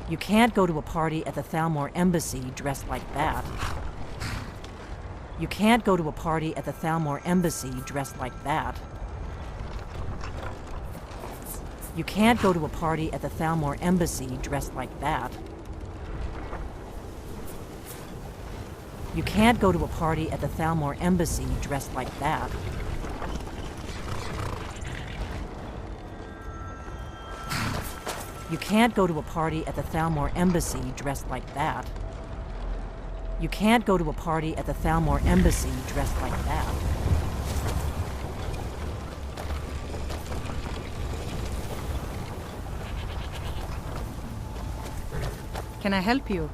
You can't go to a party at the Thalmor Embassy dressed like that. You can't go to a party at the Thalmor Embassy dressed like that. You can't go to a party at the Thalmor Embassy dressed like that. You can't go to a party at the Thalmor Embassy dressed like that. You can't go to a party at the Thalmor Embassy dressed like that. You can't go to a party at the Thalmor Embassy dressed like that. Can I help you?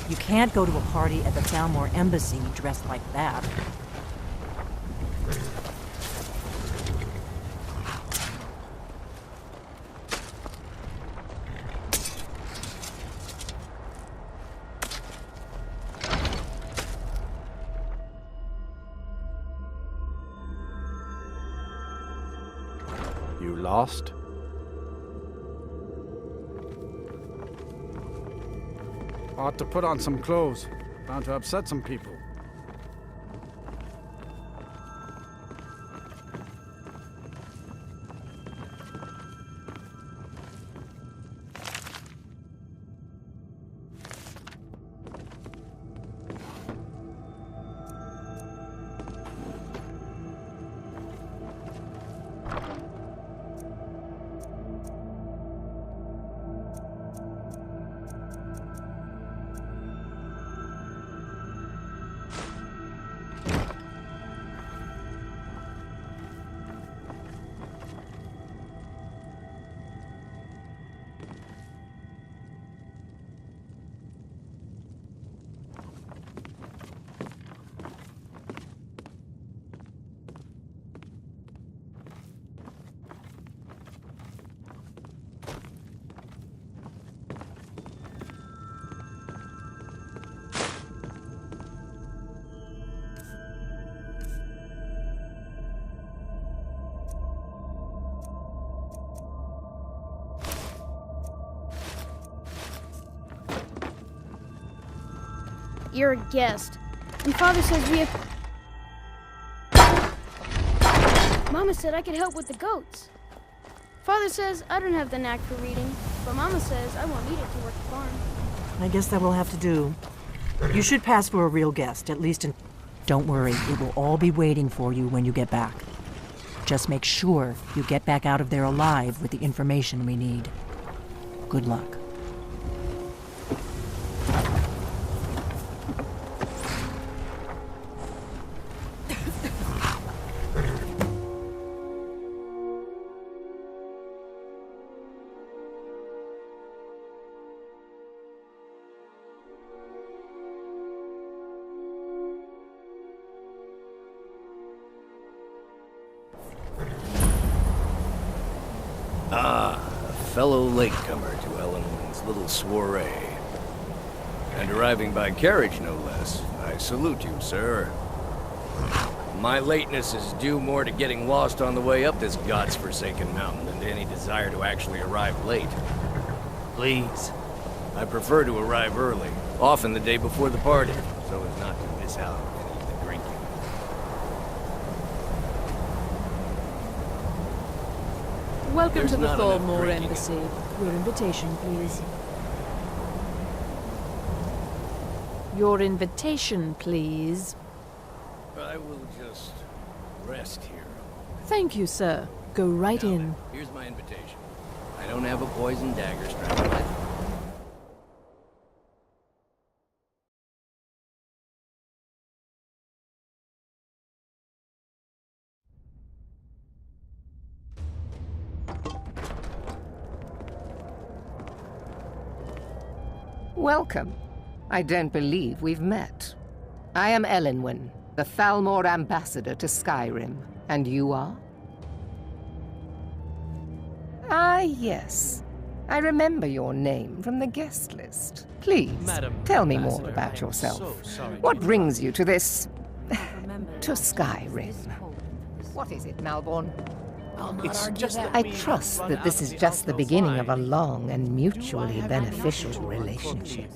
You can't go to a party at the Thalmor Embassy dressed like that. You lost? Ought to put on some clothes. Bound to upset some people. You're a guest. And Father says we have... Mama said I could help with the goats. Father says I don't have the knack for reading, but Mama says I won't need it to work the farm. I guess that will have to do. You should pass for a real guest, at least in... Don't worry, it will all be waiting for you when you get back. Just make sure you get back out of there alive with the information we need. Good luck. Fellow latecomer to Ellenwood's little soiree. And arriving by carriage, no less. I salute you, sir. My lateness is due more to getting lost on the way up this god's-forsaken mountain than to any desire to actually arrive late. Please. I prefer to arrive early, often the day before the party, so as not to miss out on any of the drinking. Welcome There's to the not enough Thormore drinking. Embassy. Your invitation, please. Your invitation, please. I will just rest here. Thank you, sir. Go right Now in. then, here's my invitation. I don't have a poison dagger strapped to my throat. Welcome. I don't believe we've met. I am Elenwen, the Thalmor ambassador to Skyrim. And you are? Ah, yes. I remember your name from the guest list. Please, tell me more about yourself. What brings you to this... to Skyrim? What is it, Malborn? I trust that this is just the beginning of a long and mutually beneficial relationship.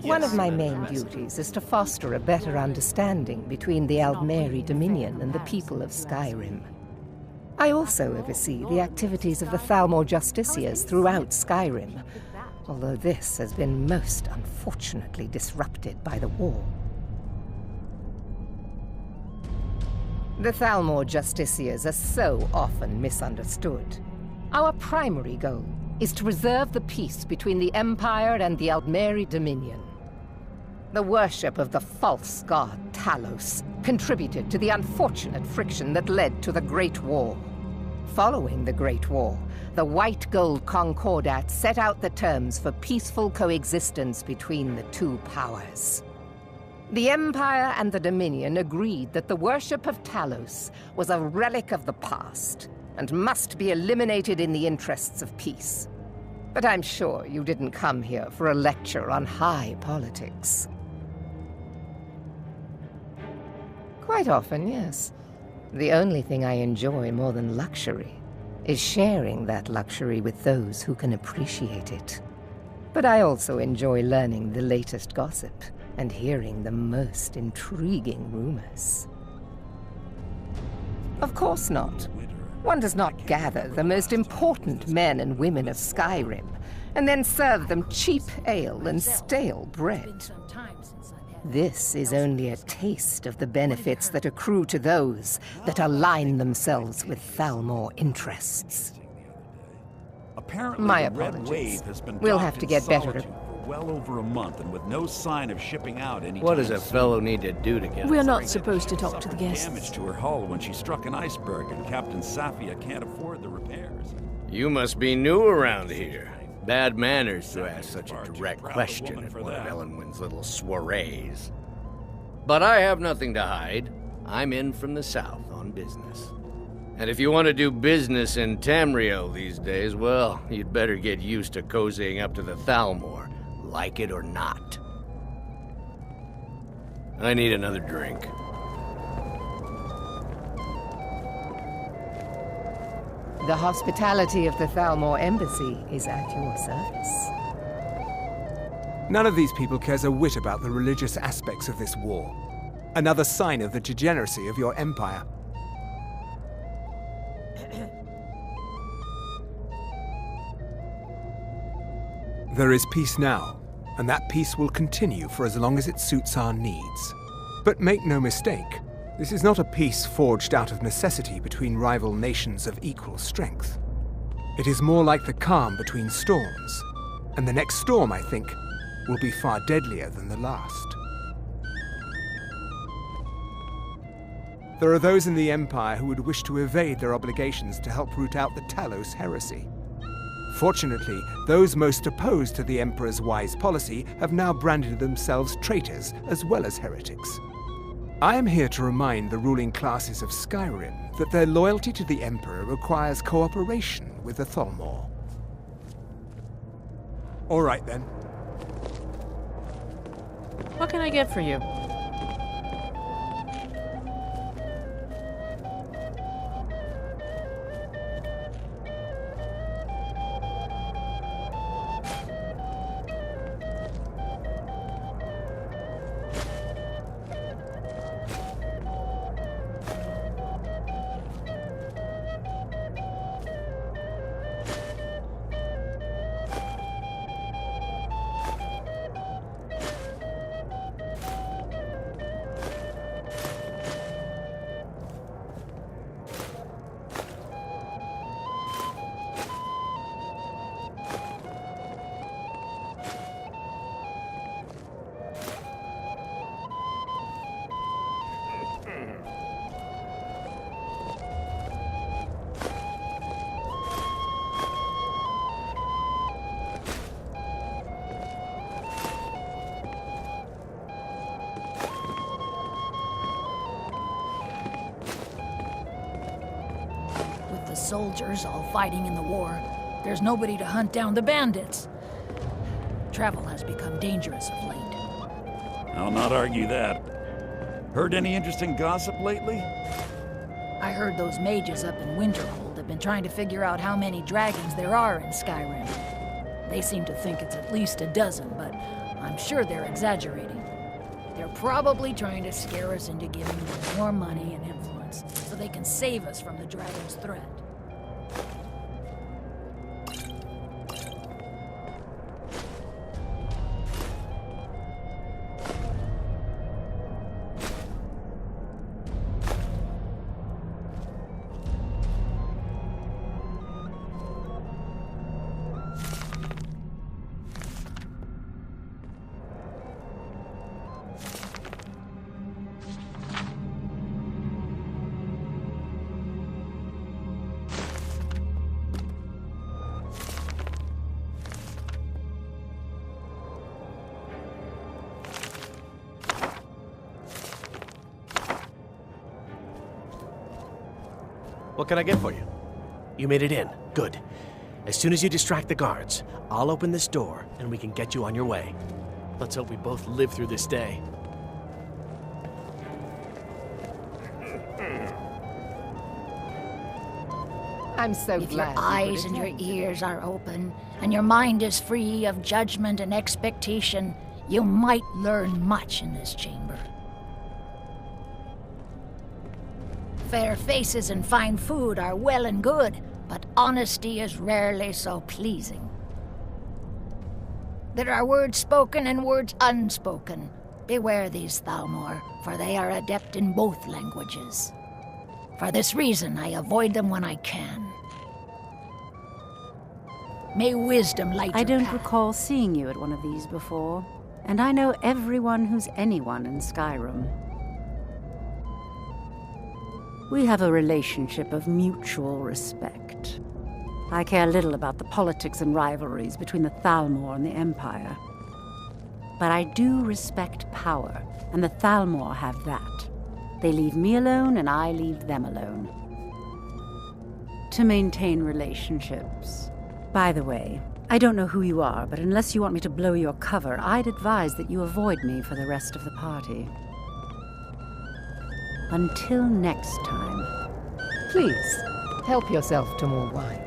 One of my main duties is to foster a better understanding between the Aldmeri Dominion and the people of Skyrim. I also oversee the activities of the Thalmor Justiciars throughout Skyrim, although this has been most unfortunately disrupted by the war. The Thalmor Justiciars are so often misunderstood. Our primary goal is to preserve the peace between the Empire and the Aldmeri Dominion. The worship of the false god Talos contributed to the unfortunate friction that led to the Great War. Following the Great War, the White Gold Concordat set out the terms for peaceful coexistence between the two powers. The Empire and the Dominion agreed that the worship of Talos was a relic of the past and must be eliminated in the interests of peace. But I'm sure you didn't come here for a lecture on high politics. Quite often, yes. The only thing I enjoy more than luxury is sharing that luxury with those who can appreciate it. But I also enjoy learning the latest gossip and hearing the most intriguing rumors. Of course not. One does not gather the most important men and women of Skyrim and then serve them cheap ale and stale bread. This is only a taste of the benefits that accrue to those that align themselves with Thalmor interests. Apparently, My the Red apologies. Wave has been We'll docked have to in get better at... Solitude for well over a month, and with no sign of shipping out anytime What does a soon. fellow need to do to get We're it? not supposed to talk to the Suffered guests. damage to her hull when she struck an iceberg, and Captain Safia can't afford the repairs. You must be new around here. Bad manners to ask such a direct question at one of Elenwen's little soirees. But I have nothing to hide. I'm in from the south on business. And if you want to do business in Tamriel these days, well, you'd better get used to cozying up to the Thalmor, like it or not. I need another drink. The hospitality of the Thalmor Embassy is at your service. None of these people cares a whit about the religious aspects of this war. Another sign of the degeneracy of your empire. There is peace now, and that peace will continue for as long as it suits our needs. But make no mistake, this is not a peace forged out of necessity between rival nations of equal strength. It is more like the calm between storms, and the next storm, I think, will be far deadlier than the last. There are those in the Empire who would wish to evade their obligations to help root out the Talos heresy. Fortunately, those most opposed to the Emperor's wise policy have now branded themselves traitors as well as heretics. I am here to remind the ruling classes of Skyrim that their loyalty to the Emperor requires cooperation with the Thalmor. All right, then. What can I get for you? soldiers all fighting in the war, there's nobody to hunt down the bandits. Travel has become dangerous of late. I'll not argue that. Heard any interesting gossip lately? I heard those mages up in Winterhold have been trying to figure out how many dragons there are in Skyrim. They seem to think it's at least a dozen, but I'm sure they're exaggerating. They're probably trying to scare us into giving them more money and influence so they can save us from the dragon's threat. What can I get for you? You made it in. Good. As soon as you distract the guards, I'll open this door and we can get you on your way. Let's hope we both live through this day. I'm so If glad. your eyes and your ears are open, and your mind is free of judgment and expectation, you might learn much in this chamber. Fair faces and fine food are well and good, but honesty is rarely so pleasing. There are words spoken and words unspoken. Beware these, Thalmor, for they are adept in both languages. For this reason, I avoid them when I can. May wisdom light I your don't path. recall seeing you at one of these before, and I know everyone who's anyone in Skyrim. We have a relationship of mutual respect. I care little about the politics and rivalries between the Thalmor and the Empire. But I do respect power, and the Thalmor have that. They leave me alone, and I leave them alone. To maintain relationships. By the way, I don't know who you are, but unless you want me to blow your cover, I'd advise that you avoid me for the rest of the party. Until next time. Please, help yourself to more wine.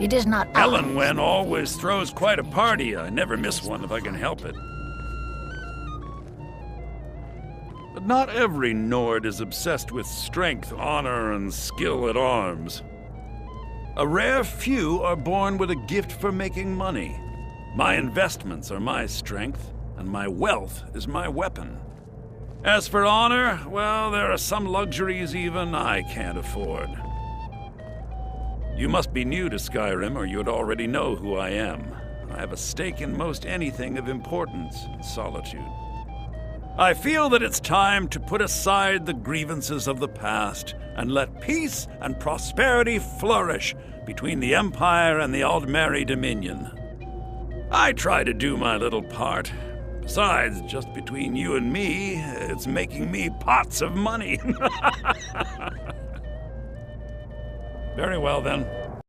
It is not Ellen Wen always throws quite a party. I never miss one if I can help it. But not every Nord is obsessed with strength, honor, and skill at arms. A rare few are born with a gift for making money. My investments are my strength, and my wealth is my weapon. As for honor, well, there are some luxuries even I can't afford. You must be new to Skyrim, or you'd already know who I am. I have a stake in most anything of importance in Solitude. I feel that it's time to put aside the grievances of the past and let peace and prosperity flourish between the Empire and the Aldmeri Dominion. I try to do my little part. Besides, just between you and me, it's making me pots of money. Very well, then.